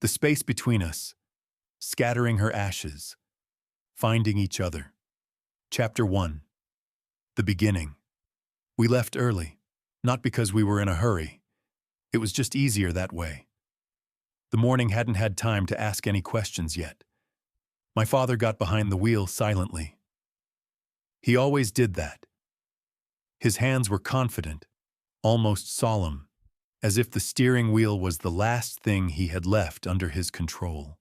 The space between us, scattering her ashes, finding each other. Chapter 1. The beginning. We left early, not because we were in a hurry. It was just easier that way. The morning hadn't had time to ask any questions yet. My father got behind the wheel silently. He always did that. His hands were confident, almost solemn, as if the steering wheel was the last thing he had left under his control.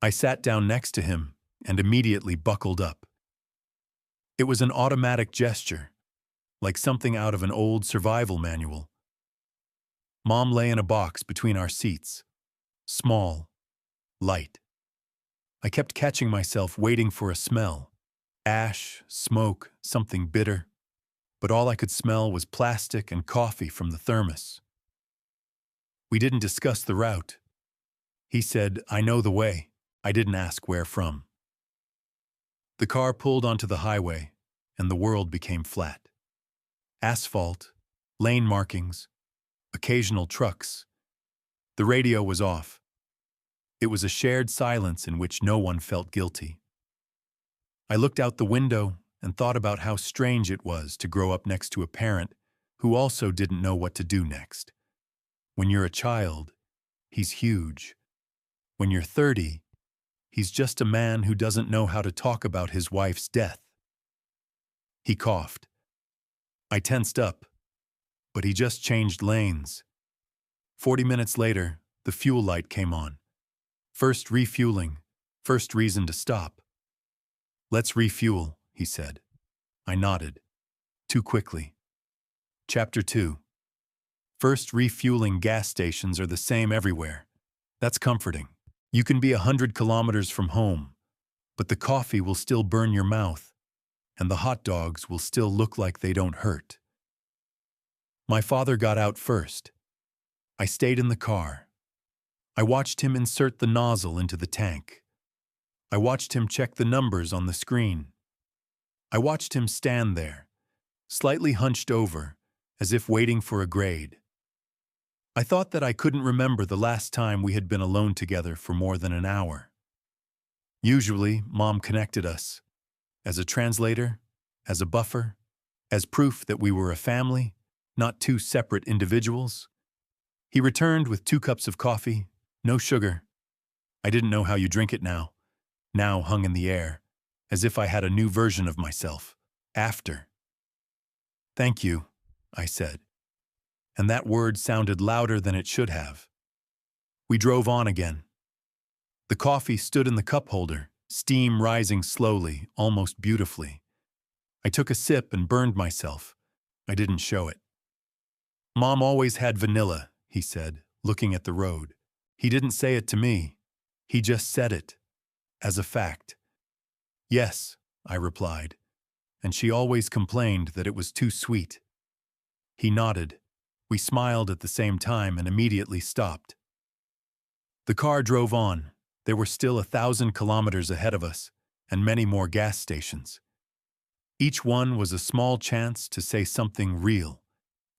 I sat down next to him and immediately buckled up. It was an automatic gesture, like something out of an old survival manual. Mom lay in a box between our seats, small, light. I kept catching myself waiting for a smell, ash, smoke, something bitter, but all I could smell was plastic and coffee from the thermos. We didn't discuss the route. He said, "I know the way." I didn't ask where from. The car pulled onto the highway, and the world became flat. Asphalt, lane markings, occasional trucks. The radio was off. It was a shared silence in which no one felt guilty. I looked out the window and thought about how strange it was to grow up next to a parent who also didn't know what to do next. When you're a child, he's huge. When you're 30, he's just a man who doesn't know how to talk about his wife's death. He coughed. I tensed up, but he just changed lanes. 40 minutes later, the fuel light came on. First refueling, first reason to stop. "Let's refuel," he said. I nodded. Too quickly. Chapter 2. First refueling gas stations are the same everywhere. That's comforting. You can be 100 kilometers from home, but the coffee will still burn your mouth, and the hot dogs will still look like they don't hurt. My father got out first. I stayed in the car. I watched him insert the nozzle into the tank. I watched him check the numbers on the screen. I watched him stand there, slightly hunched over, as if waiting for a grade. I thought that I couldn't remember the last time we had been alone together for more than an hour. Usually, Mom connected us, as a translator, as a buffer, as proof that we were a family, not two separate individuals. He returned with 2 cups of coffee, no sugar. I didn't know how you drink it now hung in the air, as if I had a new version of myself, after. "Thank you," I said, and that word sounded louder than it should have. We drove on again. The coffee stood in the cup holder, steam rising slowly, almost beautifully. I took a sip and burned myself. I didn't show it. "Mom always had vanilla," he said, looking at the road. He didn't say it to me. He just said it, as a fact. "Yes," I replied, and she always complained that it was too sweet. He nodded. We smiled at the same time and immediately stopped. The car drove on. There were still 1,000 kilometers ahead of us, and many more gas stations. Each one was a small chance to say something real,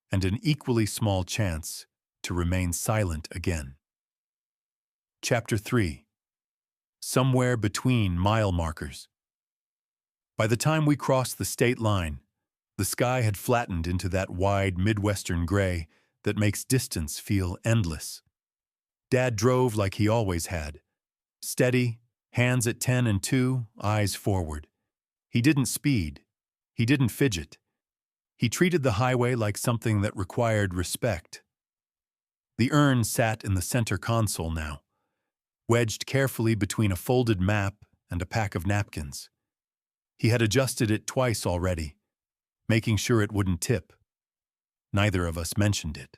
and an equally small chance to remain silent again. Chapter 3. Somewhere between mile markers. By the time we crossed the state line, the sky had flattened into that wide Midwestern gray that makes distance feel endless. Dad drove like he always had. Steady, hands at 10 and 2, eyes forward. He didn't speed. He didn't fidget. He treated the highway like something that required respect. The urn sat in the center console now, wedged carefully between a folded map and a pack of napkins. He had adjusted it twice already, making sure it wouldn't tip. Neither of us mentioned it.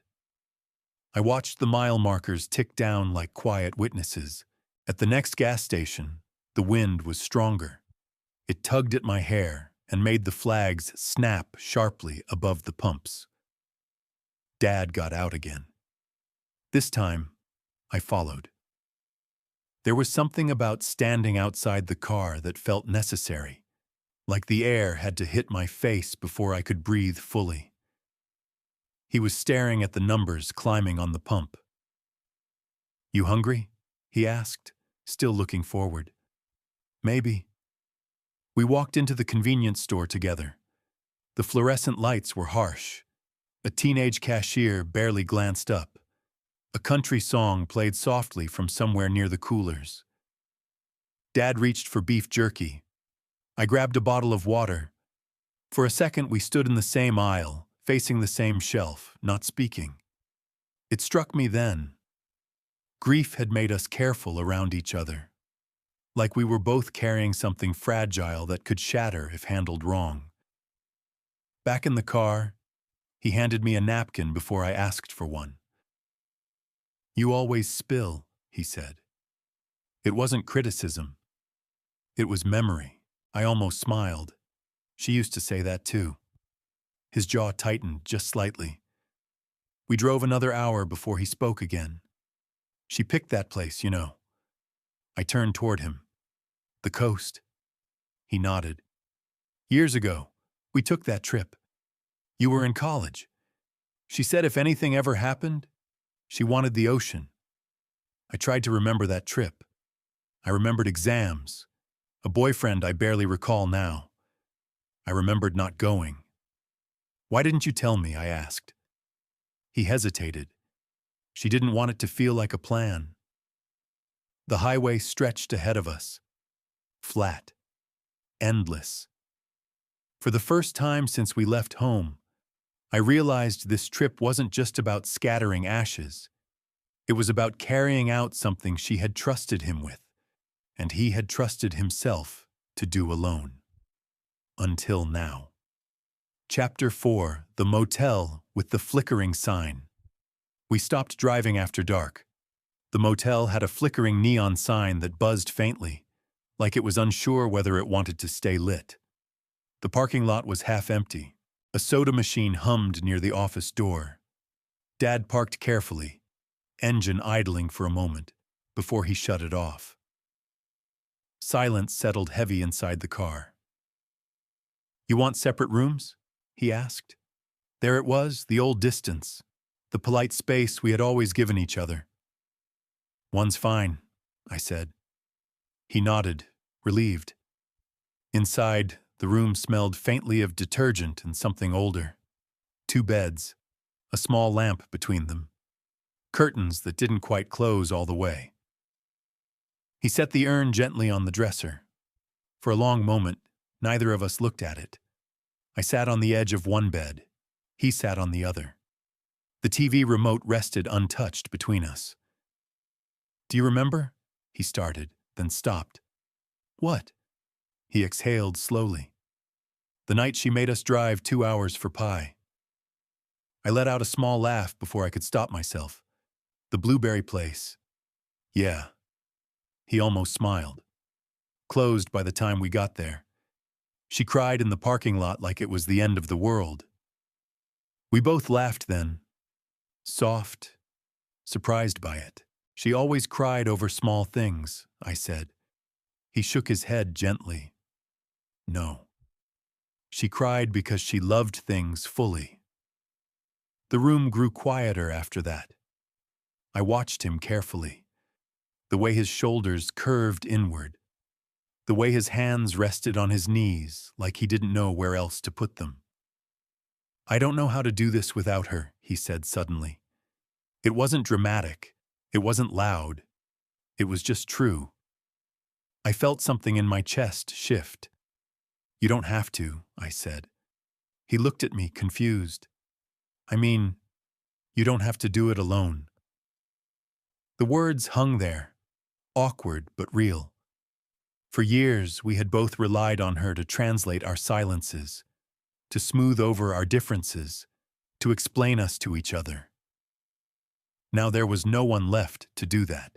I watched the mile markers tick down like quiet witnesses. At the next gas station, the wind was stronger. It tugged at my hair and made the flags snap sharply above the pumps. Dad got out again. This time, I followed. There was something about standing outside the car that felt necessary, like the air had to hit my face before I could breathe fully. He was staring at the numbers climbing on the pump. You hungry? He asked, still looking forward. Maybe. We walked into the convenience store together. The fluorescent lights were harsh. A teenage cashier barely glanced up. A country song played softly from somewhere near the coolers. Dad reached for beef jerky. I grabbed a bottle of water. For a second, we stood in the same aisle, facing the same shelf, not speaking. It struck me then. Grief had made us careful around each other, like we were both carrying something fragile that could shatter if handled wrong. Back in the car, he handed me a napkin before I asked for one. You always spill, he said. It wasn't criticism. It was memory. I almost smiled. She used to say that too. His jaw tightened just slightly. We drove another hour before he spoke again. She picked that place, you know. I turned toward him. The coast. He nodded. Years ago, we took that trip. You were in college. She said if anything ever happened, she wanted the ocean. I tried to remember that trip. I remembered exams, a boyfriend I barely recall now. I remembered not going. Why didn't you tell me? I asked. He hesitated. She didn't want it to feel like a plan. The highway stretched ahead of us. Flat. Endless. For the first time since we left home, I realized this trip wasn't just about scattering ashes. It was about carrying out something she had trusted him with, and he had trusted himself to do alone. Until now. Chapter 4: The Motel with the Flickering Sign. We stopped driving after dark. The motel had a flickering neon sign that buzzed faintly, like it was unsure whether it wanted to stay lit. The parking lot was half empty. A soda machine hummed near the office door. Dad parked carefully, engine idling for a moment, before he shut it off. Silence settled heavy inside the car. You want separate rooms? He asked. There it was, the old distance, the polite space we had always given each other. One's fine, I said. He nodded, relieved. Inside, the room smelled faintly of detergent and something older. 2 beds, a small lamp between them, curtains that didn't quite close all the way. He set the urn gently on the dresser. For a long moment, neither of us looked at it. I sat on the edge of one bed. He sat on the other. The TV remote rested untouched between us. Do you remember? He started, then stopped. What? He exhaled slowly. The night she made us drive 2 hours for pie. I let out a small laugh before I could stop myself. The blueberry place. Yeah. He almost smiled. Closed by the time we got there. She cried in the parking lot like it was the end of the world. We both laughed then. Soft, surprised by it. She always cried over small things, I said. He shook his head gently. No. She cried because she loved things fully. The room grew quieter after that. I watched him carefully. The way his shoulders curved inward. The way his hands rested on his knees like he didn't know where else to put them. I don't know how to do this without her, he said suddenly. It wasn't dramatic. It wasn't loud. It was just true. I felt something in my chest shift. You don't have to, I said. He looked at me, confused. I mean, you don't have to do it alone. The words hung there, awkward but real. For years, we had both relied on her to translate our silences, to smooth over our differences, to explain us to each other. Now there was no one left to do that.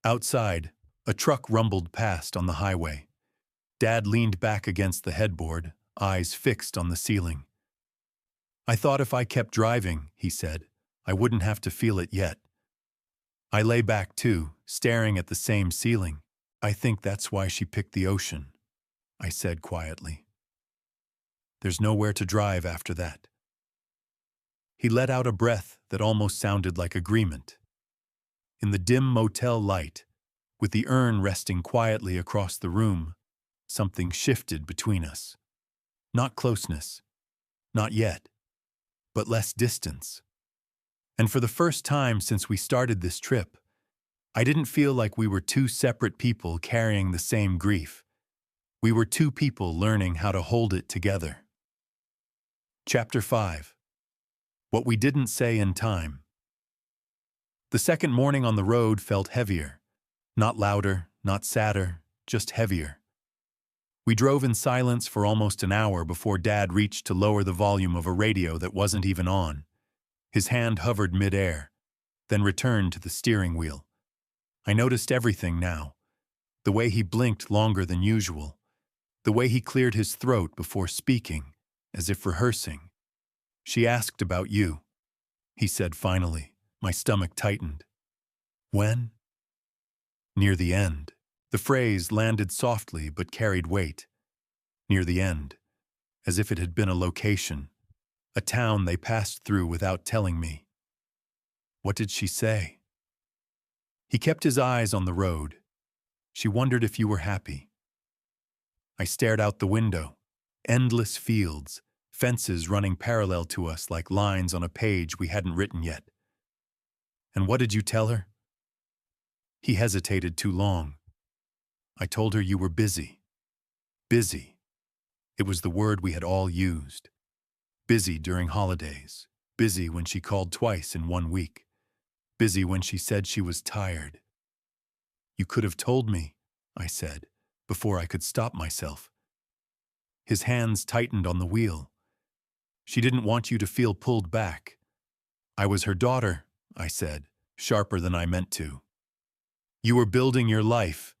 Outside, a truck rumbled past on the highway. Dad leaned back against the headboard, eyes fixed on the ceiling. I thought if I kept driving, he said, I wouldn't have to feel it yet. I lay back too, staring at the same ceiling. I think that's why she picked the ocean, I said quietly. There's nowhere to drive after that. He let out a breath that almost sounded like agreement. In the dim motel light, with the urn resting quietly across the room, something shifted between us. Not closeness, not yet, but less distance. And for the first time since we started this trip, I didn't feel like we were two separate people carrying the same grief. We were two people learning how to hold it together. Chapter 5. What we didn't say in time. The second morning on the road felt heavier. Not louder, not sadder, just heavier. We drove in silence for almost an hour before Dad reached to lower the volume of a radio that wasn't even on. His hand hovered mid-air, then returned to the steering wheel. I noticed everything now. The way he blinked longer than usual. The way he cleared his throat before speaking, as if rehearsing. "She asked about you," he said finally. My stomach tightened. "When?" "Near the end." The phrase landed softly but carried weight. Near the end, as if it had been a location, a town they passed through without telling me. "What did she say?" He kept his eyes on the road. "She wondered if you were happy." I stared out the window. Endless fields, fences running parallel to us like lines on a page we hadn't written yet. "And what did you tell her?" He hesitated too long. "I told her you were busy." Busy. It was the word we had all used. Busy during holidays. Busy when she called twice in 1 week. Busy when she said she was tired. "You could have told me," I said, before I could stop myself. His hands tightened on the wheel. "She didn't want you to feel pulled back." "I was her daughter," I said, sharper than I meant to. "You were building your life,"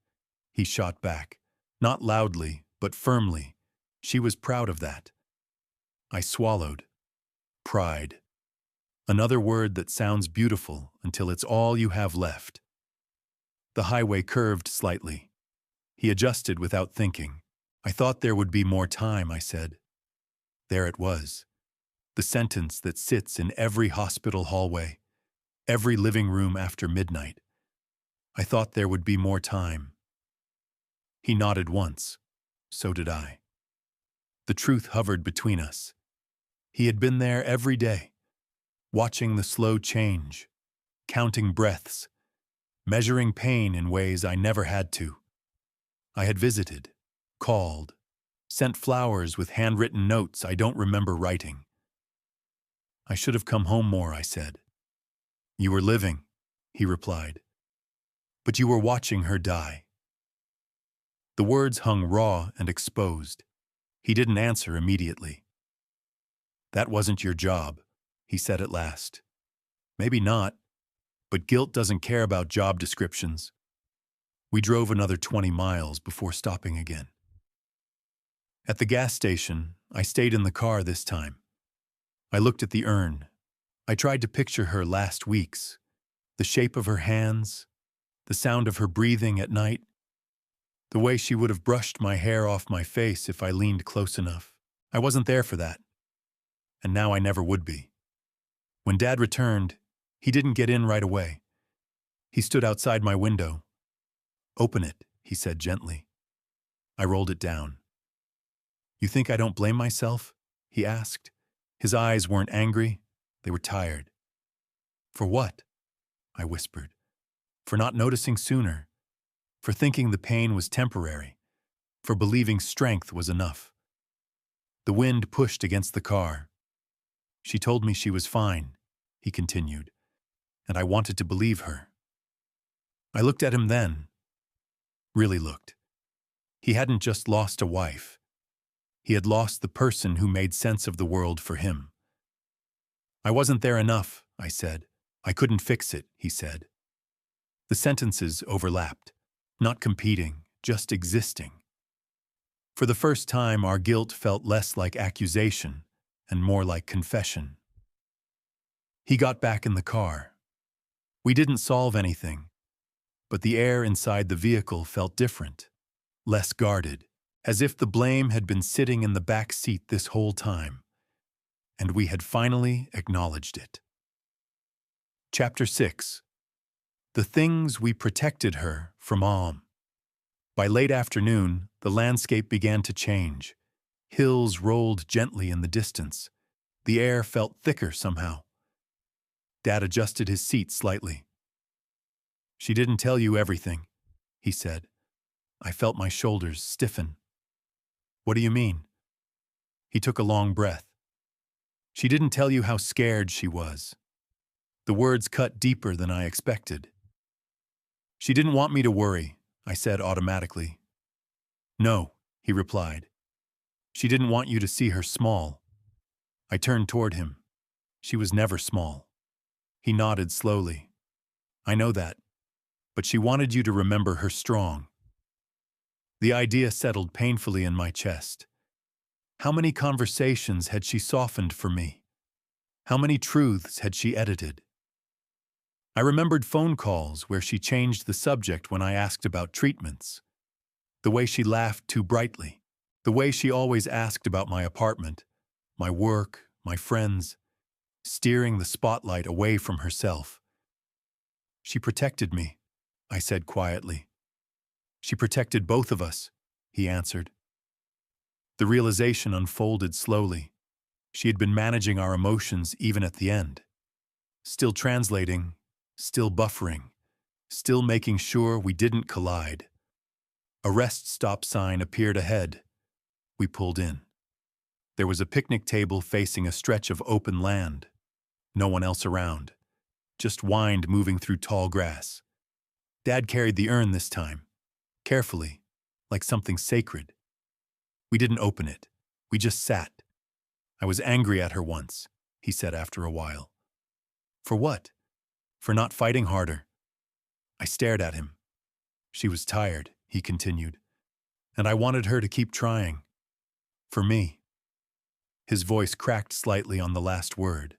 he shot back, not loudly, but firmly. She was proud of that. I swallowed. Pride. Another word that sounds beautiful until it's all you have left. The highway curved slightly. He adjusted without thinking. "I thought there would be more time," I said. There it was. The sentence that sits in every hospital hallway, every living room after midnight. I thought there would be more time. He nodded once. So did I. The truth hovered between us. He had been there every day, watching the slow change, counting breaths, measuring pain in ways I never had to. I had visited, called, sent flowers with handwritten notes I don't remember writing. "I should have come home more," I said. "You were living," he replied. "But you were watching her die." The words hung raw and exposed. He didn't answer immediately. "That wasn't your job," he said at last. "Maybe not, but guilt doesn't care about job descriptions." We drove another 20 miles before stopping again. At the gas station, I stayed in the car this time. I looked at the urn. I tried to picture her last weeks, the shape of her hands, the sound of her breathing at night, the way she would have brushed my hair off my face if I leaned close enough. I wasn't there for that. And now I never would be. When Dad returned, he didn't get in right away. He stood outside my window. "Open it," he said gently. I rolled it down. "You think I don't blame myself?" he asked. His eyes weren't angry, they were tired. "For what?" I whispered. "For not noticing sooner. For thinking the pain was temporary. For believing strength was enough." The wind pushed against the car. "She told me she was fine," he continued, "and I wanted to believe her." I looked at him then. Really looked. He hadn't just lost a wife. He had lost the person who made sense of the world for him. "I wasn't there enough," I said. "I couldn't fix it," he said. The sentences overlapped, not competing, just existing. For the first time, our guilt felt less like accusation and more like confession. He got back in the car. We didn't solve anything, but the air inside the vehicle felt different, less guarded, as if the blame had been sitting in the back seat this whole time, and we had finally acknowledged it. Chapter 6. The things we protected her from Mom. By late afternoon, the landscape began to change. Hills rolled gently in the distance. The air felt thicker somehow. Dad adjusted his seat slightly. "She didn't tell you everything," he said. I felt my shoulders stiffen. "What do you mean?" He took a long breath. "She didn't tell you how scared she was." The words cut deeper than I expected. "She didn't want me to worry," I said automatically. "No," he replied. "She didn't want you to see her small." I turned toward him. "She was never small." He nodded slowly. "I know that, but she wanted you to remember her strong." The idea settled painfully in my chest. How many conversations had she softened for me? How many truths had she edited? I remembered phone calls where she changed the subject when I asked about treatments. The way she laughed too brightly. The way she always asked about my apartment, my work, my friends, steering the spotlight away from herself. "She protected me," I said quietly. "She protected both of us," he answered. The realization unfolded slowly. She had been managing our emotions even at the end. Still translating, still buffering, still making sure we didn't collide. A rest stop sign appeared ahead. We pulled in. There was a picnic table facing a stretch of open land. No one else around. Just wind moving through tall grass. Dad carried the urn this time, carefully, like something sacred. We didn't open it. We just sat. "I was angry at her once," he said after a while. "For what?" "For not fighting harder." I stared at him. "She was tired," he continued, "and I wanted her to keep trying. For me." His voice cracked slightly on the last word.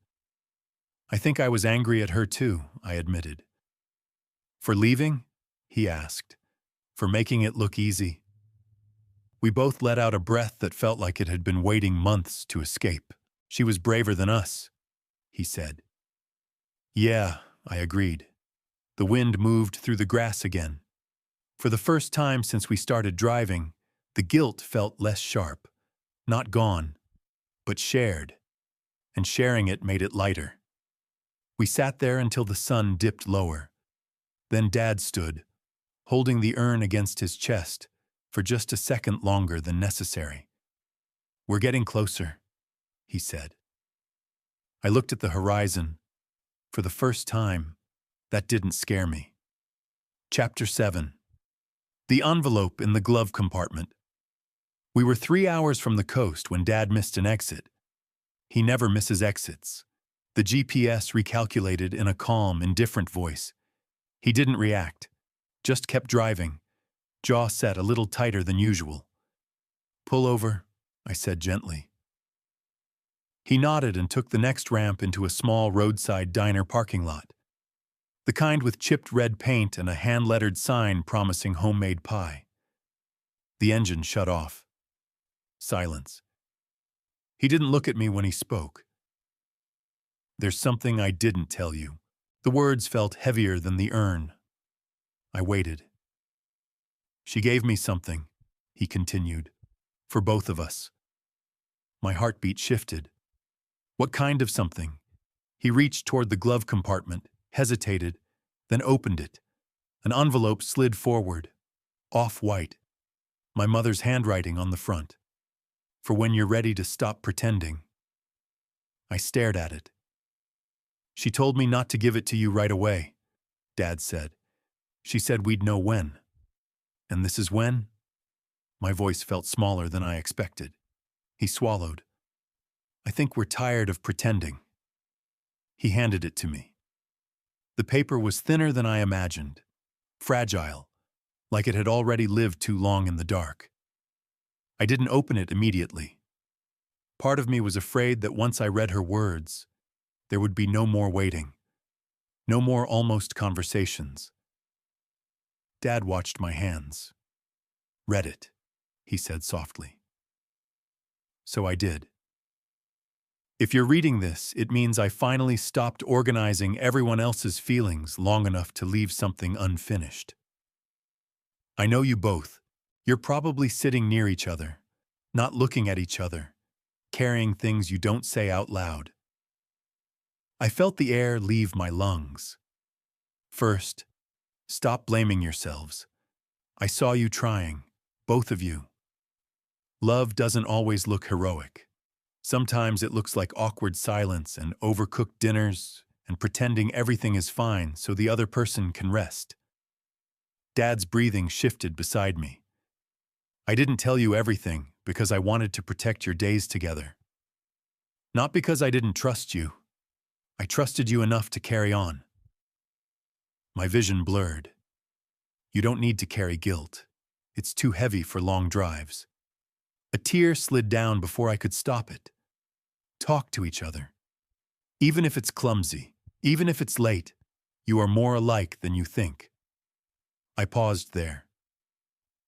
"I think I was angry at her too," I admitted. "For leaving?" he asked. "For making it look easy?" We both let out a breath that felt like it had been waiting months to escape. "She was braver than us," he said. "Yeah," I agreed. The wind moved through the grass again. For the first time since we started driving, the guilt felt less sharp. Not gone, but shared. And sharing it made it lighter. We sat there until the sun dipped lower. Then Dad stood, holding the urn against his chest, for just a second longer than necessary. "We're getting closer," he said. I looked at the horizon. For the first time, that didn't scare me. Chapter 7. The envelope in the glove compartment. We were 3 hours from the coast when Dad missed an exit. He never misses exits. The GPS recalculated in a calm, indifferent voice. He didn't react, just kept driving, jaw set a little tighter than usual. "Pull over," I said gently. He nodded and took the next ramp into a small roadside diner parking lot. The kind with chipped red paint and a hand-lettered sign promising homemade pie. The engine shut off. Silence. He didn't look at me when he spoke. "There's something I didn't tell you." The words felt heavier than the urn. I waited. "She gave me something," he continued, "for both of us." My heartbeat shifted. "What kind of something?" He reached toward the glove compartment, hesitated, then opened it. An envelope slid forward, off-white. My mother's handwriting on the front. "For when you're ready to stop pretending." I stared at it. "She told me not to give it to you right away," Dad said. "She said we'd know when." "And this is when?" My voice felt smaller than I expected. He swallowed. "I think we're tired of pretending." He handed it to me. The paper was thinner than I imagined, fragile, like it had already lived too long in the dark. I didn't open it immediately. Part of me was afraid that once I read her words, there would be no more waiting, no more almost conversations. Dad watched my hands. "Read it," he said softly. So I did. If you're reading this, it means I finally stopped organizing everyone else's feelings long enough to leave something unfinished. I know you both. You're probably sitting near each other, not looking at each other, carrying things you don't say out loud. I felt the air leave my lungs. First, stop blaming yourselves. I saw you trying, both of you. Love doesn't always look heroic. Sometimes it looks like awkward silence and overcooked dinners and pretending everything is fine so the other person can rest. Dad's breathing shifted beside me. I didn't tell you everything because I wanted to protect your days together. Not because I didn't trust you. I trusted you enough to carry on. My vision blurred. You don't need to carry guilt. It's too heavy for long drives. A tear slid down before I could stop it. Talk to each other. Even if it's clumsy, even if it's late, you are more alike than you think. I paused there.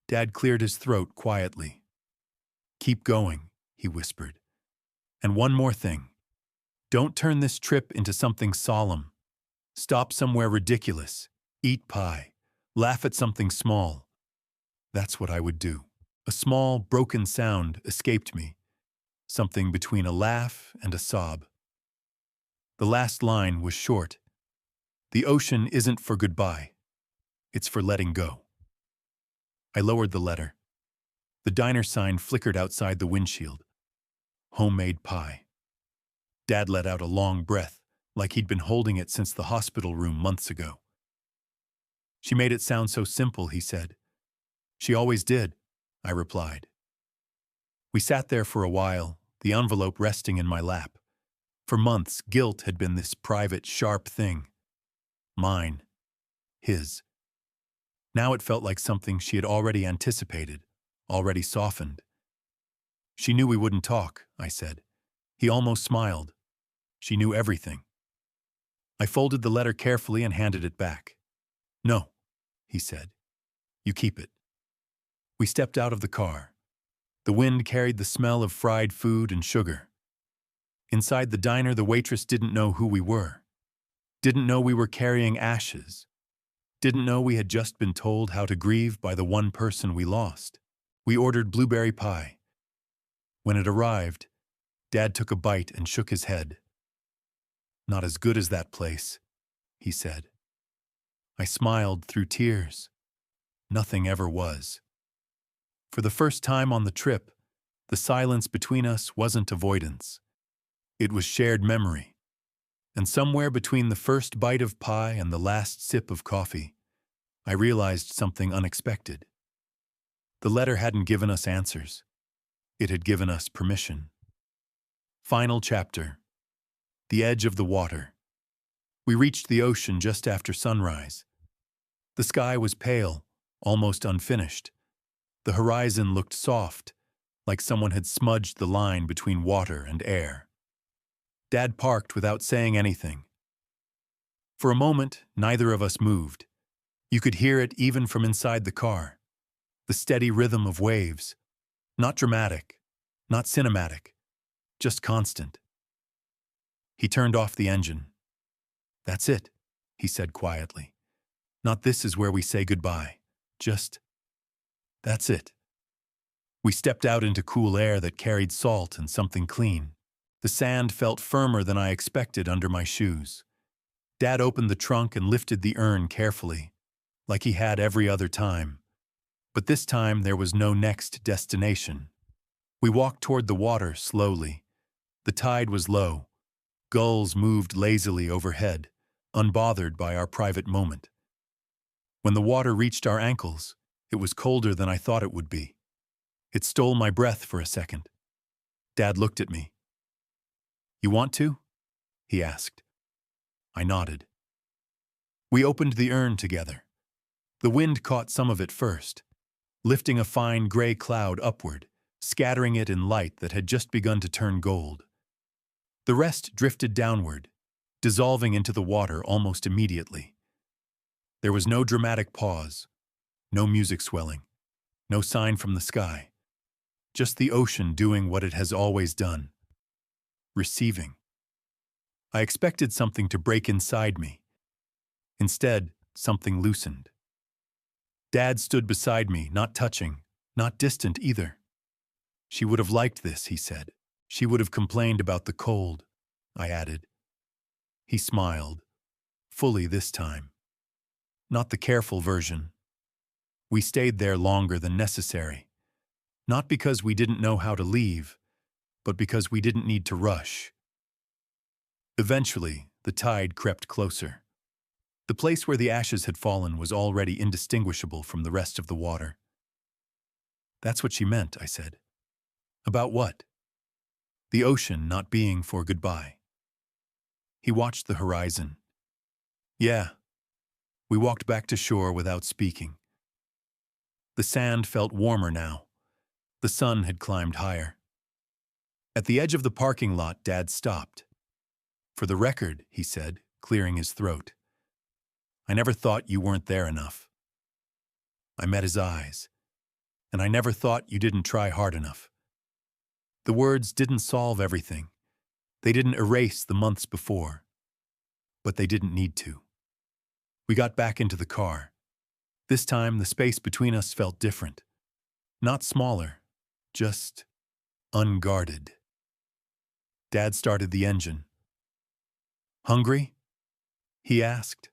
Dad cleared his throat quietly. Keep going, he whispered. And one more thing. Don't turn this trip into something solemn. Stop somewhere ridiculous. Eat pie. Laugh at something small. That's what I would do. A small, broken sound escaped me. Something between a laugh and a sob. The last line was short. The ocean isn't for goodbye. It's for letting go. I lowered the letter. The diner sign flickered outside the windshield. Homemade pie. Dad let out a long breath, like he'd been holding it since the hospital room months ago. She made it sound so simple, he said. She always did, I replied. We sat there for a while, the envelope resting in my lap. For months, guilt had been this private, sharp thing. Mine. His. Now it felt like something she had already anticipated, already softened. She knew we wouldn't talk, I said. He almost smiled. She knew everything. I folded the letter carefully and handed it back. No, he said. You keep it. We stepped out of the car. The wind carried the smell of fried food and sugar. Inside the diner, the waitress didn't know who we were. Didn't know we were carrying ashes. Didn't know we had just been told how to grieve by the one person we lost. We ordered blueberry pie. When it arrived, Dad took a bite and shook his head. Not as good as that place, he said. I smiled through tears. Nothing ever was. For the first time on the trip, the silence between us wasn't avoidance. It was shared memory. And somewhere between the first bite of pie and the last sip of coffee, I realized something unexpected. The letter hadn't given us answers. It had given us permission. Final chapter. The edge of the water. We reached the ocean just after sunrise. The sky was pale, almost unfinished. The horizon looked soft, like someone had smudged the line between water and air. Dad parked without saying anything. For a moment, neither of us moved. You could hear it even from inside the car. The steady rhythm of waves. Not dramatic, not cinematic, just constant. He turned off the engine. That's it, he said quietly. Not this is where we say goodbye. Just, that's it. We stepped out into cool air that carried salt and something clean. The sand felt firmer than I expected under my shoes. Dad opened the trunk and lifted the urn carefully, like he had every other time. But this time there was no next destination. We walked toward the water slowly. The tide was low. Gulls moved lazily overhead, unbothered by our private moment. When the water reached our ankles, it was colder than I thought it would be. It stole my breath for a second. Dad looked at me. You want to? He asked. I nodded. We opened the urn together. The wind caught some of it first, lifting a fine gray cloud upward, scattering it in light that had just begun to turn gold. The rest drifted downward, dissolving into the water almost immediately. There was no dramatic pause, no music swelling, no sign from the sky, just the ocean doing what it has always done. receiving. I expected something to break inside me. Instead, something loosened. Dad stood beside me, not touching, not distant either. She would have liked this, he said. She would have complained about the cold, I added. He smiled, fully this time. Not the careful version. We stayed there longer than necessary. Not because we didn't know how to leave, but because we didn't need to rush. Eventually, the tide crept closer. The place where the ashes had fallen was already indistinguishable from the rest of the water. That's what she meant, I said. About what? The ocean not being for goodbye. He watched the horizon. Yeah. We walked back to shore without speaking. The sand felt warmer now. The sun had climbed higher. At the edge of the parking lot, Dad stopped. For the record, he said, clearing his throat, I never thought you weren't there enough. I met his eyes, and I never thought you didn't try hard enough. The words didn't solve everything. They didn't erase the months before. But they didn't need to. We got back into the car. This time, the space between us felt different. Not smaller, just unguarded. Dad started the engine. Hungry? He asked.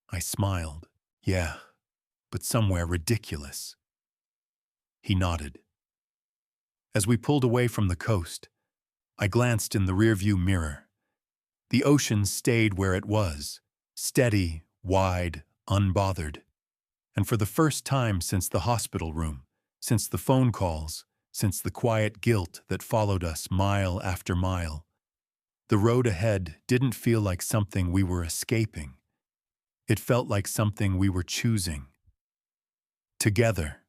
I smiled. Yeah, but somewhere ridiculous. He nodded. As we pulled away from the coast, I glanced in the rearview mirror. The ocean stayed where it was, steady, wide, unbothered. And for the first time since the hospital room, since the phone calls, since the quiet guilt that followed us mile after mile, the road ahead didn't feel like something we were escaping. It felt like something we were choosing. Together.